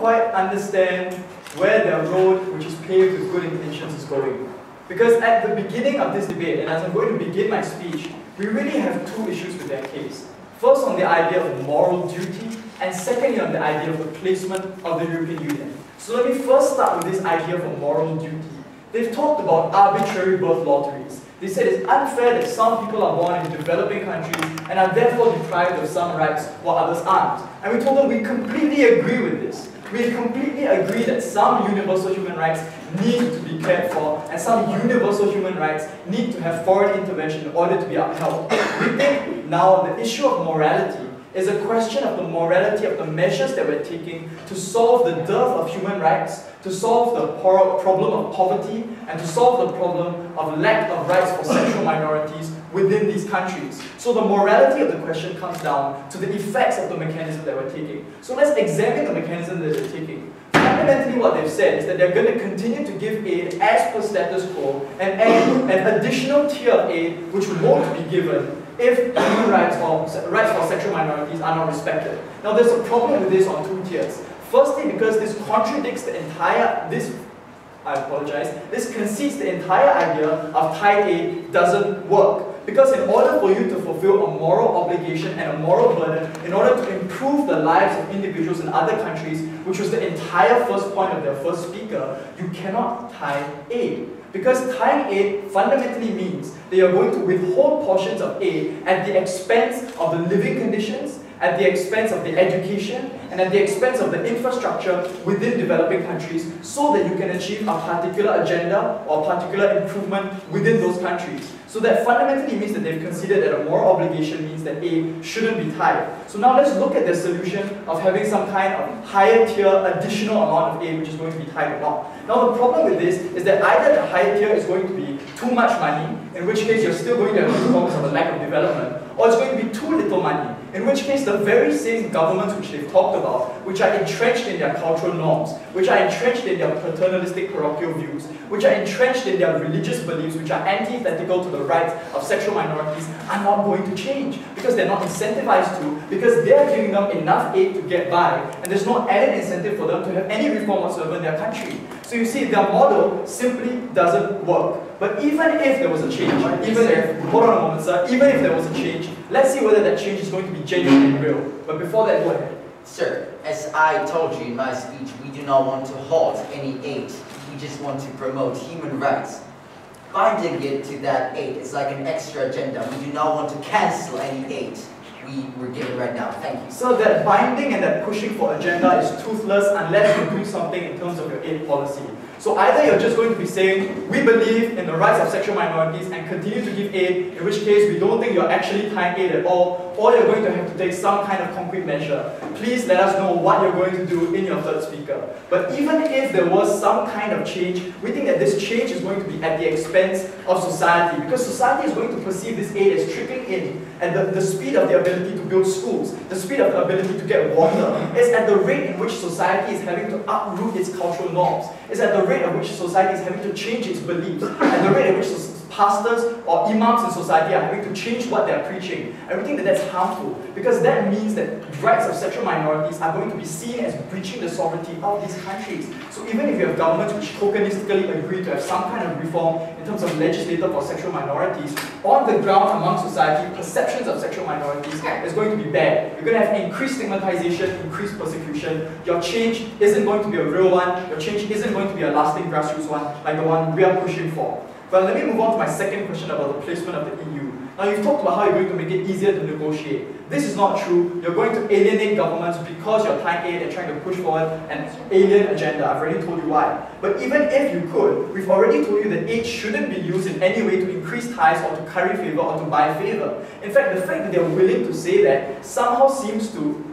quite understand where their road, which is paved with good intentions, is going. Because at the beginning of this debate, and as I'm going to begin my speech, we really have two issues with their case. First, on the idea of moral duty, and secondly, on the idea of the placement of the European Union. So let me first start with this idea of a moral duty. They've talked about arbitrary birth lotteries. They said it's unfair that some people are born in developing countries and are therefore deprived of some rights while others aren't. And we told them we completely agree with this. We completely agree that some universal human rights need to be cared for, and some universal human rights need to have foreign intervention in order to be upheld. We think now the issue of morality is a question of the morality of the measures that we're taking to solve the dearth of human rights, to solve the problem of poverty, and to solve the problem of lack of rights for sexual minorities within these countries. So the morality of the question comes down to the effects of the mechanism that we're taking. So let's examine the mechanism that they're taking. Fundamentally what they've said is that they're going to continue to give aid as per status quo and add an additional tier of aid which won't be given if human rights or rights for sexual minorities are not respected. Now there's a problem with this on two tiers. Firstly, because this contradicts the entire, this concedes the entire idea of tied aid doesn't work. Because in order for you to fulfill a moral obligation and a moral burden, in order to improve the lives of individuals in other countries, which was the entire first point of their first speaker, you cannot tie aid. Because tying aid fundamentally means that you're going to withhold portions of aid at the expense of the living conditions, at the expense of the education, and at the expense of the infrastructure within developing countries so that you can achieve a particular agenda or particular improvement within those countries. So that fundamentally means that they've considered that a moral obligation means that aid shouldn't be tied. So now let's look at the solution of having some kind of higher tier additional amount of aid which is going to be tied or not. Now the problem with this is that either the higher tier is going to be too much money, in which case you're still going to have problems of a lack of development, or it's going to be too little money, in which case the very same governments which they've talked about, which are entrenched in their cultural norms, which are entrenched in their paternalistic parochial views, which are entrenched in their religious beliefs, which are antithetical to the rights of sexual minorities, are not going to change because they're not incentivized to, because they're giving them enough aid to get by, and there's no added incentive for them to have any reform whatsoever in their country. So you see, their model simply doesn't work. But even if there was a change, hold on a moment, sir, even if there was a change, let's see whether that change is going to be genuine and real. But before that, go ahead. Sir, as I told you in my speech, we do not want to halt any aid. We just want to promote human rights. Binding it to that aid is like an extra agenda. We do not want to cancel any aid we were given right now. Thank you. So that binding and that pushing for agenda is toothless unless you do something in terms of your aid policy. So either you're just going to be saying, we believe in the rights of sexual minorities and continue to give aid, in which case we don't think you're actually tying aid at all, or you're going to have to take some kind of concrete measure. Please let us know what you're going to do in your third speaker. But even if there was some kind of change, we think that this change is going to be at the expense of society, because society is going to perceive this aid as trickling in at the speed of the ability to build schools, the speed of the ability to get water. It's at the rate in which society is having to uproot its cultural norms. It's at the rate at which society is having to change its beliefs, at the rate at which pastors or imams in society are having to change what they're preaching. And we think that that's harmful, because that means that rights of sexual minorities are going to be seen as breaching the sovereignty of these countries. So even if you have governments which tokenistically agree to have some kind of reform in terms of legislature for sexual minorities, on the ground among society, perceptions of sexual minorities is going to be bad. You're going to have increased stigmatization, increased persecution. Your change isn't going to be a real one. Your change isn't going to be a lasting grassroots one like the one we are pushing for. But let me move on to my second question about the placement of the EU. Now you've talked about how you're going to make it easier to negotiate. This is not true. You're going to alienate governments because you're tying aid and trying to push forward an alien agenda. I've already told you why. But even if you could, we've already told you that aid shouldn't be used in any way to increase ties or to curry favor or to buy favor. In fact, the fact that they're willing to say that somehow seems to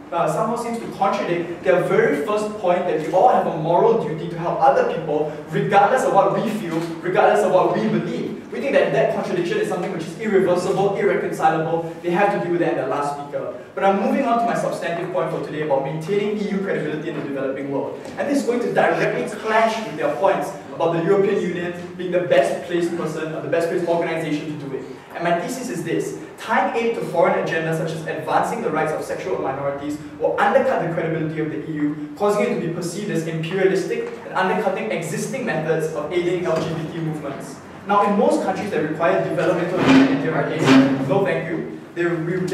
contradict their very first point that we all have a moral duty to help other people regardless of what we feel, regardless of what we believe. We think that that contradiction is something which is irreversible, irreconcilable. They have to deal with that in the last speaker. But I'm moving on to my substantive point for today about maintaining EU credibility in the developing world. And this is going to directly clash with their points about the European Union being the best placed person or the best placed organization to do it. And my thesis is this. tying aid to foreign agendas such as advancing the rights of sexual minorities will undercut the credibility of the EU, causing it to be perceived as imperialistic and undercutting existing methods of aiding LGBT movements. Now, in most countries that require developmental humanitarian aid, no thank you, they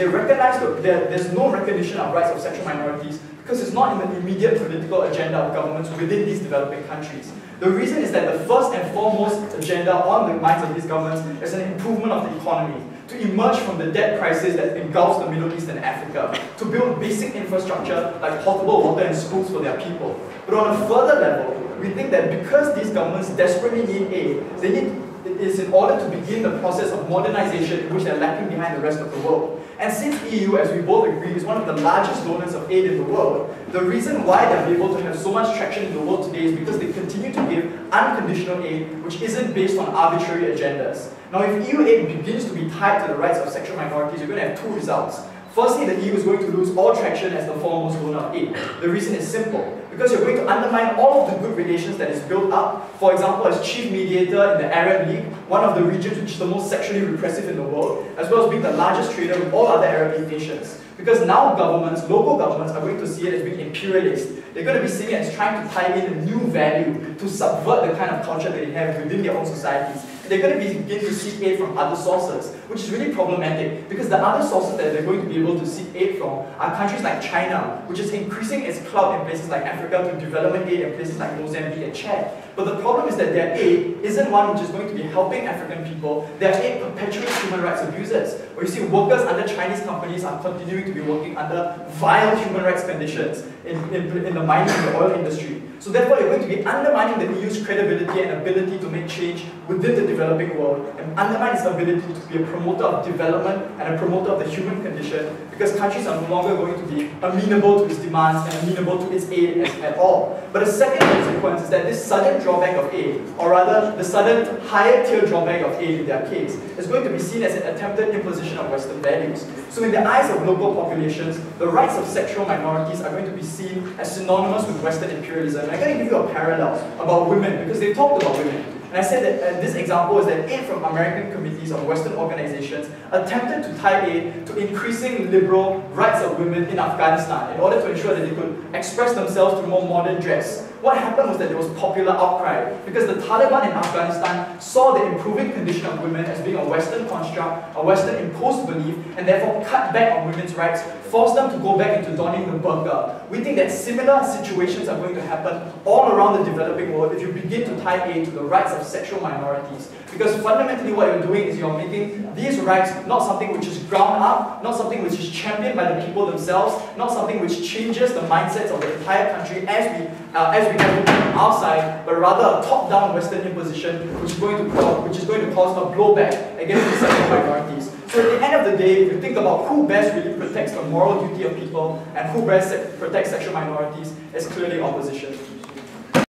recognize that there's no recognition of rights of sexual minorities because it's not in the immediate political agenda of governments within these developing countries. The reason is that the first and foremost agenda on the minds of these governments is an improvement of the economy, to emerge from the debt crisis that engulfs the Middle East and Africa, to build basic infrastructure like potable water and schools for their people. But on a further level, we think that because these governments desperately need aid, it is in order to begin the process of modernization in which they're lacking behind the rest of the world. And since the EU, as we both agree, is one of the largest donors of aid in the world, the reason why they're able to have so much traction in the world today is because they continue to give unconditional aid, which isn't based on arbitrary agendas. Now, if EU aid begins to be tied to the rights of sexual minorities, you're going to have two results. Firstly, the EU is going to lose all traction as the foremost donor of aid. The reason is simple. Because you're going to undermine all of the good relations that is built up. For example, as chief mediator in the Arab League, one of the regions which is the most sexually repressive in the world, as well as being the largest trader with all other Arab League nations. Because now governments, local governments, are going to see it as being imperialist. They're going to be seeing it as trying to tie in a new value to subvert the kind of culture that they have within their own societies. They're going to begin to seek aid from other sources, which is really problematic because the other sources that they're going to be able to seek aid from are countries like China, which is increasing its clout in places like Africa through development aid in places like Mozambique and Chad. But the problem is that their aid isn't one which is going to be helping African people. Their aid perpetuates human rights abuses. Or you see workers under Chinese companies are continuing to be working under vile human rights conditions in the mining and the oil industry. So therefore, you're going to be undermining the EU's credibility and ability to make change within the developing world and undermine its ability to be a promoter of development and a promoter of the human condition because countries are no longer going to be amenable to its demands and amenable to its aid at all. But the second consequence is that this sudden drawback of aid, or rather the sudden higher tier drawback of aid in their case, is going to be seen as an attempted imposition of Western values. So in the eyes of local populations, the rights of sexual minorities are going to be seen as synonymous with Western imperialism. And I'm going to give you a parallel about women because they talked about women. And I said that this example is that aid from American committees of Western organizations attempted to tie aid to increasing liberal rights of women in Afghanistan in order to ensure that they could express themselves through more modern dress. What happened was that there was popular outcry because the Taliban in Afghanistan saw the improving condition of women as being a Western construct, a Western imposed belief, and therefore cut back on women's rights, forced them to go back into donning the burqa. We think that similar situations are going to happen all around the developing world if you begin to tie aid to the rights of sexual minorities. Because fundamentally what you're doing is you're making these rights not something which is ground up, not something which is championed by the people themselves, not something which changes the mindsets of the entire country as we have it from outside, but rather a top-down Western imposition which is going to cause a blowback against the sexual minorities. So at the end of the day, if you think about who best really protects the moral duty of people and who best protects sexual minorities, it's clearly opposition.